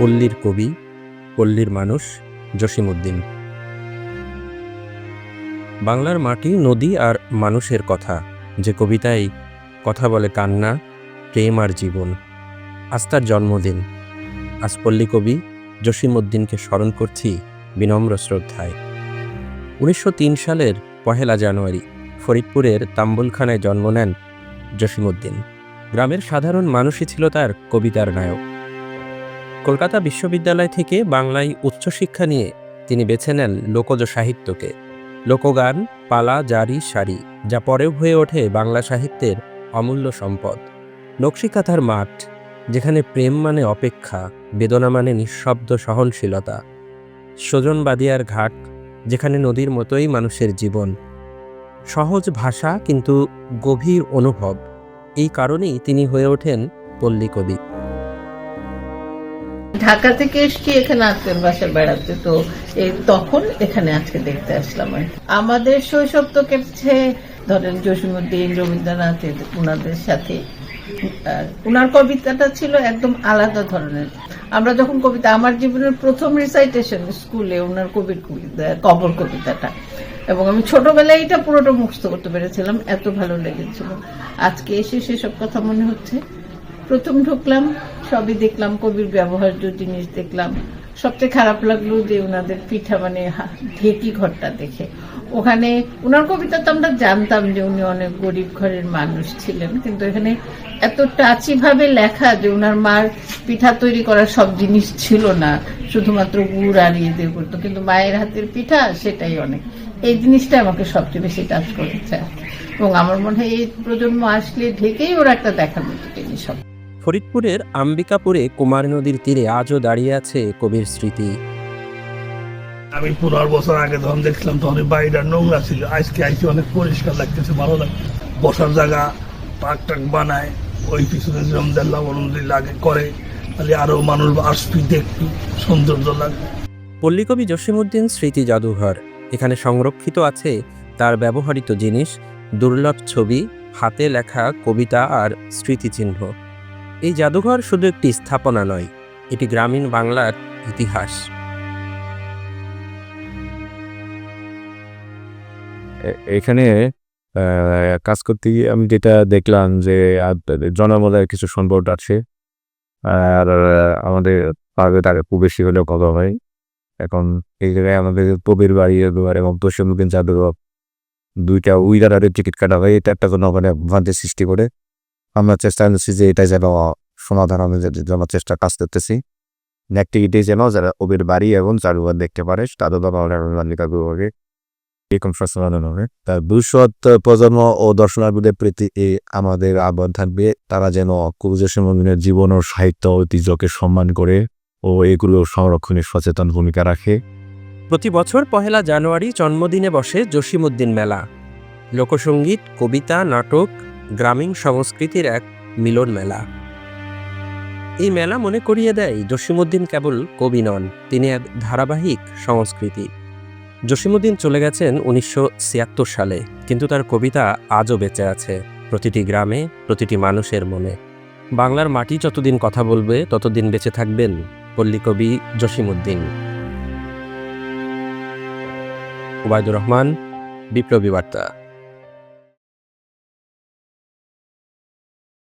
পল্লীর কবি, পল্লীর মানুষ জসীমউদ্দীন। বাংলার মাটি, নদী আর মানুষের কথা, যে কবিতায় কথা বলে কান্না, প্রেম আর জীবন। আজ তার জন্মদিন। আজ পল্লী কবি জসীমউদ্দীনকে স্মরণ করছি বিনম্র শ্রদ্ধায়। 1903 সালের 1 জানুয়ারি ফরিদপুরের তাম্বুলখানায় জন্ম নেন জসীমউদ্দীন। গ্রামের সাধারণ মানুষই ছিল তার কবিতার নায়ক। কলকাতা বিশ্ববিদ্যালয় থেকে বাংলায় উচ্চশিক্ষা নিয়ে তিনি বেছে নেন লোকজ সাহিত্যকে। লোকগান, পালা, জারি, সারি, যা পরেও হয়ে ওঠে বাংলা সাহিত্যের অমূল্য সম্পদ। নকশিকাঁথার মাঠ, যেখানে প্রেম মানে অপেক্ষা, বেদনা মানে নিঃশব্দ সহনশীলতা। সজনবাদিয়ার ঘাট, যেখানে নদীর মতোই মানুষের জীবন। সহজ ভাষা কিন্তু গভীর অনুভব। এই কারণেই তিনি হয়ে ওঠেন পল্লী কবি। ঢাকা থেকে এসছি এখানে আত্মীয়র বাসায় বেড়াতে, তো তখন এখানে আজকে দেখতে আসলাম। আমাদের শৈশব তো কেটেছে ধরেন জসীমউদ্দীন, রবীন্দ্রনাথ, ওনাদের সাথে। ওনার কবিতাটা ছিল একদম আলাদা ধরনের। আমরা যখন কবিতা, আমার জীবনের প্রথম রিসাইটেশন স্কুলে ওনার কবির কবিতা, কবর কবিতাটা, এবং আমি ছোটবেলায় এটা পুরোটা মুখস্থ করতে পেরেছিলাম, এত ভালো লেগেছিল। আজকে এসে সেসব কথা মনে হচ্ছে। প্রথম ঢুকলাম, সবই দেখলাম, কবির ব্যবহার্য জিনিস দেখলাম। সবচেয়ে খারাপ লাগলো যে ওনাদের পিঠা মানে ঢেকি ঘরটা দেখে। ওখানে ওনার কবিতা তো আমরা জানতাম যে উনি অনেক গরিব ঘরের মানুষ ছিলেন, কিন্তু এখানে এত টাচি ভাবে লেখা যে ওনার মার পিঠা তৈরি করার সব জিনিস ছিল না, শুধুমাত্র গুড় আর ইয়ে দিয়ে করতো, কিন্তু মায়ের হাতের পিঠা সেটাই অনেক। এই জিনিসটা আমাকে সবচেয়ে বেশি টাচ করেছে, এবং আমার মনে হয় এই প্রজন্ম আসলে ঢেকেই ওরা একটা দেখার মতো জিনিস হবে। ফরিদপুরের আম্বিকাপুরে কুমার নদীর তীরে আজও দাঁড়িয়ে আছে কবির স্মৃতি। আমি 15 বছর আগে যখন দেখলাম তখন বাড়িটা নোংরা ছিল, আজকে অনেক পরিষ্কার লাগতেছে, ভালো লাগছে। বসার জায়গা পার্ক টাক বানায়, ওই পিছনে যেরকম লবণ লাগে করে, তাহলে আরো মানুষ আসবি, দেখবি, সৌন্দর্য লাগবে। পল্লী কবি জসীমউদ্দীন স্মৃতি জাদুঘর। এখানে সংরক্ষিত আছে তার ব্যবহৃত জিনিস, দুর্লভ ছবি, হাতে লেখা কবিতা আর স্মৃতিচিহ্ন। এই জাদুঘর শুধু একটি স্থাপনা নয়, এটি গ্রামীণ বাংলার ইতিহাস। এখানে কাজ করতে গিয়ে আমি যেটা দেখলাম যে জনমতের কিছু সংকট আছে, আর আমাদের তাকে খুব বেশি হলেও কথা হয়। এখন এই জায়গায় আমাদের কবির বাড়ি এবং জসীমউদ্দীন জাদুঘর, দুইটা উইদারের টিকিট কাটা হয়। এটা একটা কোনো মানে ভ্রান্তি সৃষ্টি করে আমরা চেষ্টা করছি যে এটা যেন সমাধান আমাদের জন্য চেষ্টা কাজ করতেছি। নেক টিকিটে যেন যারা কবির বাড়ি এবং জাদুঘর দেখতে পারে তাদের জাদুঘরে এরকম সচেতন হবে। তার ভবিষ্যৎ প্রজন্ম ও দর্শনার্থীদের প্রতি আমাদের আহ্বান থাকবে, তারা যেন কবি জসীমউদ্দীনের জীবন ও সাহিত্য ঐতিহ্যকে সম্মান করে ও এগুলো সংরক্ষণে সচেতন ভূমিকা রাখে। প্রতি বছর 1 জানুয়ারি জন্মদিনে বসে জসীমউদ্দীন মেলা। লোকসঙ্গীত, কবিতা, নাটক, গ্রামীণ সংস্কৃতির এক মিলন মেলা। এই মেলা মনে করিয়ে দেয় জসীমউদ্দীন কেবল কবি নন, তিনি এক ধারাবাহিক সংস্কৃতি। জসীমউদ্দীন চলে গেছেন 1976 সালে, কিন্তু তার কবিতা আজও বেঁচে আছে প্রতিটি গ্রামে, প্রতিটি মানুষের মনে। বাংলার মাটি যতদিন কথা বলবে ততদিন বেঁচে থাকবেন পল্লী কবি জসীমউদ্দীন। ওবায়দুর রহমান, বিপ্লবী বার্তা।